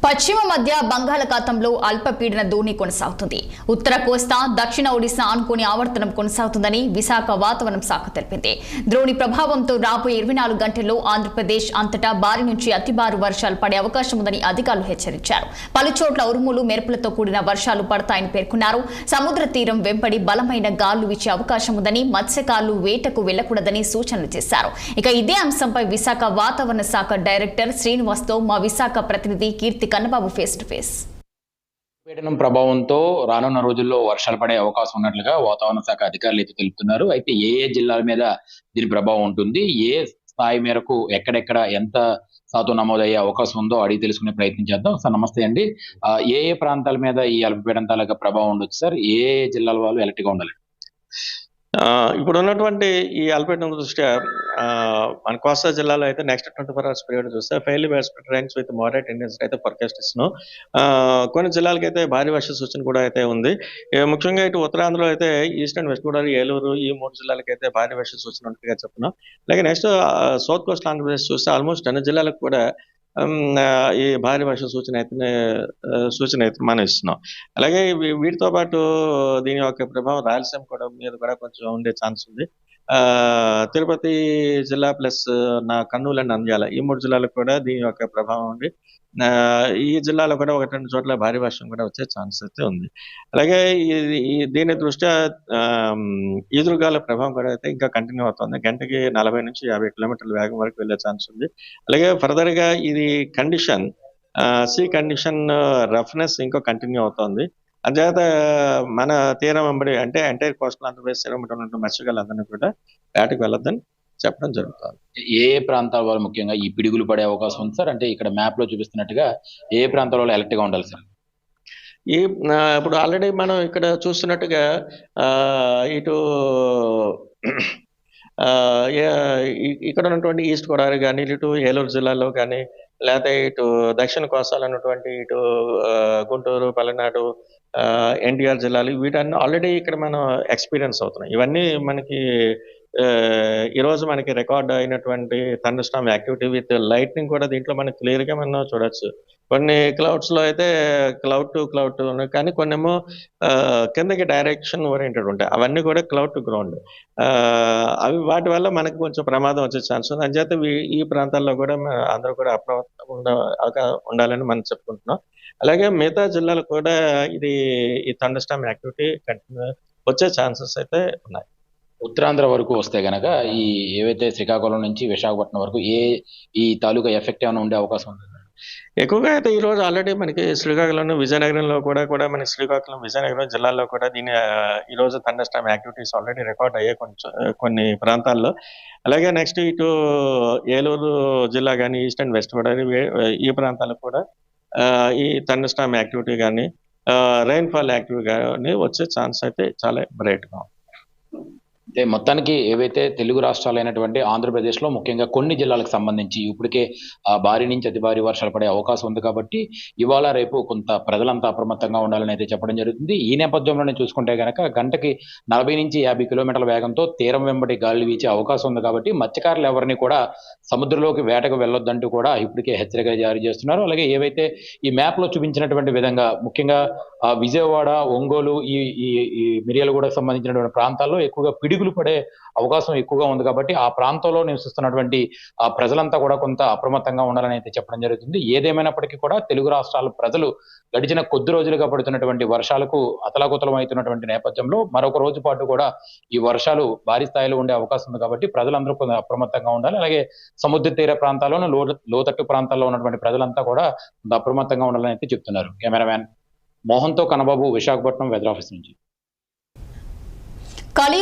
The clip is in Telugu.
పశ్చిమ మధ్య బంగాళాఖాతంలో అల్పపీడన ధోని కొనసాగుతుంది. ఉత్తర కోస్తా, దక్షిణ ఒడిశా ఆనుకుని ఆవర్తనం కొనసాగుతుందని విశాఖ వాతావరణ శాఖ తెలిపింది. ద్రోణి ప్రభావంతో రాబోయే 24 గంటల్లో ఆంధ్రప్రదేశ్ అంతటా భారీ నుంచి అతి భారీ వర్షాలు పడే అవకాశం ఉందని అధికారులు హెచ్చరించారు. పలుచోట్ల ఉరుములు, మెరుపులతో కూడిన వర్షాలు పడతాయని పేర్కొన్నారు. సముద్ర తీరం వెంబడి బలమైన గాలులు వీచే అవకాశం ఉందని, మత్స్యకారులు వేటకు వెళ్లకూడదని సూచనలు చేశారు. ఇక ఇదే అంశంపై విశాఖ వాతావరణ శాఖ డైరెక్టర్ శ్రీనివాస్తో మా విశాఖ ప్రతినిధి కీర్తి కన్నబాబు ఫేస్ టు ఫేస్. పీడనం ప్రభావంతో రానున్న రోజుల్లో వర్షాలు పడే అవకాశం ఉన్నట్లుగా వాతావరణ శాఖ అధికారులు అయితే తెలుపుతున్నారు. అయితే ఏ జిల్లాల మీద దీని ప్రభావం ఉంటుంది, ఏ స్థాయి మేరకు ఎక్కడెక్కడ ఎంత శాతం నమోదయ్యే అవకాశం ఉందో అడిగి తెలుసుకునే ప్రయత్నం చేద్దాం. సార్ నమస్తే అండి. ఏ ఏ ప్రాంతాల మీద ఈ అల్పపీడనం తాలూకా ప్రభావం ఉండొచ్చు సార్? ఏ జిల్లాల వాళ్ళు ఎలర్ట్గా ఉండాలి? ఇప్పుడు ఉన్నటువంటి ఈ అల్పపీడనం దృష్ట్యా మన కోస్తా జిల్లాలో అయితే నెక్స్ట్ 24 hours పీరియడ్ చూస్తే fairly western rains with moderate intensity అయితే ఫోర్కాస్ట్ ఇస్తున్నాం. కొన్ని జిల్లాలకి అయితే భారీ వర్ష సూచన కూడా అయితే ఉంది. ముఖ్యంగా ఇటు ఉత్తరాంధ్రలో అయితే east and west Godavari, Eluru ఈ 3 జిల్లాలకి అయితే భారీ వర్ష సూచన ఉన్నట్టుగా చెప్తున్నాం. అలాగే నెక్స్ట్ సౌత్ కోస్ట్ ఆంధ్రప్రదేశ్ చూస్తే ఆల్మోస్ట్ అన్ని జిల్లాలకు కూడా ఈ భారీ వర్ష సూచన అయితే మనం ఇస్తున్నాం. అలాగే వీటితో పాటు దీని యొక్క ప్రభావం రాయలసీమ కూడా మీద కూడా కొంచెం ఉండే ఛాన్స్ ఉంది. తిరుపతి జిల్లా ప్లస్ కర్నూలు అండ్ నంద్యాల ఈ 3 జిల్లాలకు కూడా దీని యొక్క ప్రభావం ఉంది. ఈ జిల్లాలో కూడా 1-2 చోట్ల భారీ వర్షం కూడా వచ్చే ఛాన్స్ అయితే ఉంది. అలాగే దీని దృష్ట్యా ఈదురుగాల ప్రభావం కూడా అయితే ఇంకా కంటిన్యూ అవుతుంది. గంటకి 40 నుంచి 50 కిలోమీటర్ల వేగం వరకు వెళ్ళే ఛాన్స్ ఉంది. అలాగే ఫర్దర్ గా ఇది కండిషన్ సీ కండిషన్ రఫ్నెస్ ఇంకా కంటిన్యూ అవుతుంది. అంచేత మన తీరం వెంబడి అంటే ఎంటైర్ కోస్టల్ ఆంధ్రప్రదేశ్ తీరం ఉన్నటువంటి మత్స్యకారులందరినీ కూడా వేటకు వెళ్ళొద్దని చెప్పడం జరుగుతుంది. ఏ ప్రాంతాల వాళ్ళు ముఖ్యంగా ఈ పిడుగులు పడే అవకాశం ఉంది సార్? అంటే ఇక్కడ మ్యాప్ లో చూపిస్తున్నట్టుగా ఏ ప్రాంతాల వాళ్ళు అలర్ట్ గా ఉండాలి సార్? ఇప్పుడు ఆల్రెడీ మనం ఇక్కడ చూస్తున్నట్టుగా ఇటు ఇక్కడ ఉన్నటువంటి ఈస్ట్ గోదావరి కానీ, ఇటు ఏలూరు జిల్లాలో కానీ, లేకపోతే ఇటు దక్షిణ కోస్తాలో ఉన్నటువంటి ఇటు గుంటూరు, పల్నాడు, ఎన్టీఆర్ జిల్లాలు వీటన్ని ఆల్రెడీ ఇక్కడ మనం ఎక్స్పీరియన్స్ అవుతున్నాం. ఇవన్నీ మనకి ఈరోజు మనకి రికార్డ్ అయినటువంటి thunder Storm activity with lightning కూడా దీంట్లో మనకి క్లియర్ గా మనం చూడొచ్చు. కొన్ని క్లౌడ్స్ లో అయితే క్లౌడ్ టు క్లౌడ్ కానీ కొన్నేమో కిందకి డైరెక్షన్ ఓరియంటెడ్ ఉంటాయి. అవన్నీ కూడా క్లౌడ్ టు గ్రౌండ్. అవి వాటి వల్ల మనకి కొంచెం ప్రమాదం వచ్చే ఛాన్స్ ఉంది. అంచేత ఈ ప్రాంతాల్లో కూడా అందరూ కూడా అప్రమత్తంగా ఉండాలని మనం చెప్పుకుంటున్నాం. అలాగే మిగతా జిల్లాలు కూడా ఈ థండర్ స్టార్మ్ యాక్టివిటీ కంటిన్యూ వచ్చే ఛాన్సెస్ అయితే ఉన్నాయి. ఉత్తరాంధ్ర వరకు వస్తే గనక ఈ ఏవైతే శ్రీకాకుళం నుంచి విశాఖపట్నం వరకు ఈ తాలూకా ఎఫెక్ట్ ఏమైనా ఉండే అవకాశం ఉంది? ఎక్కువగా అయితే ఈ రోజు ఆల్రెడీ మనకి శ్రీకాకుళం, విజయనగరంలో కూడా మనకి శ్రీకాకుళం, విజయనగరం జిల్లాల్లో కూడా ఈ రోజు thunder Storm activities already record అయ్యాయి కొన్ని ప్రాంతాల్లో. అలాగే నెక్స్ట్ ఇటు ఏలూరు జిల్లా కానీ, ఈస్ట్ అండ్ వెస్ట్ గోదావరి ఈ ప్రాంతాలకు కూడా ఈ థండర్ స్టార్మ్ యాక్టివిటీ కానీ, రెయిన్ఫాల్ యాక్టివిటీ కానీ వచ్చే ఛాన్స్ అయితే చాలా బ్రైట్ గా ఉంది. అంటే మొత్తానికి ఏవైతే తెలుగు రాష్ట్రాలైనటువంటి ఆంధ్రప్రదేశ్ లో ముఖ్యంగా కొన్ని జిల్లాలకు సంబంధించి ఇప్పటికే భారీ నుంచి అతి భారీ వర్షాలు పడే అవకాశం ఉంది. కాబట్టి ఇవాళ రేపు కొంత ప్రజలంతా అప్రమత్తంగా ఉండాలని అయితే చెప్పడం జరుగుతుంది. ఈ నేపథ్యంలోనే చూసుకుంటే గనక గంటకి 40 నుంచి 50 కిలోమీటర్ల వేగంతో తీరం వెంబడి గాలి వీచే అవకాశం ఉంది. కాబట్టి మత్స్యకారులు ఎవరిని కూడా సముద్రంలోకి వేటకు వెళ్ళొద్దంటూ కూడా ఇప్పటికే హెచ్చరిక జారీ చేస్తున్నారు. అలాగే ఏవైతే ఈ మ్యాప్ లో చూపించినటువంటి విధంగా ముఖ్యంగా విజయవాడ, ఒంగోలు, ఈ మిర్యాలగూడకు సంబంధించినటువంటి ప్రాంతాల్లో ఎక్కువగా పిడుగులు పడే అవకాశం ఎక్కువగా ఉంది. కాబట్టి ఆ ప్రాంతంలో నివసిస్తున్నటువంటి ప్రజలంతా కూడా కొంత అప్రమత్తంగా ఉండాలని అయితే చెప్పడం జరుగుతుంది. ఏదేమైనప్పటికీ కూడా తెలుగు రాష్ట్రాల ప్రజలు గడిచిన కొద్ది రోజులుగా పడుతున్నటువంటి వర్షాలకు అతలాకుతలం అవుతున్నటువంటి నేపథ్యంలో మరొక రోజు పాటు కూడా ఈ వర్షాలు భారీ స్థాయిలో ఉండే అవకాశం ఉంది. కాబట్టి ప్రజలందరూ కొంత అప్రమత్తంగా ఉండాలి. అలాగే సముద్ర తీర ప్రాంతాల్లోనూ లోతట్టు ప్రాంతాల్లో ఉన్నటువంటి ప్రజలంతా కూడా కొంత అప్రమత్తంగా ఉండాలని అయితే చెప్తున్నారు. కెమెరామ్యాన్ మోహన్తో కన్నబాబు, విశాఖపట్నం వెదర్ ఆఫీస్ నుంచి. కలియుగ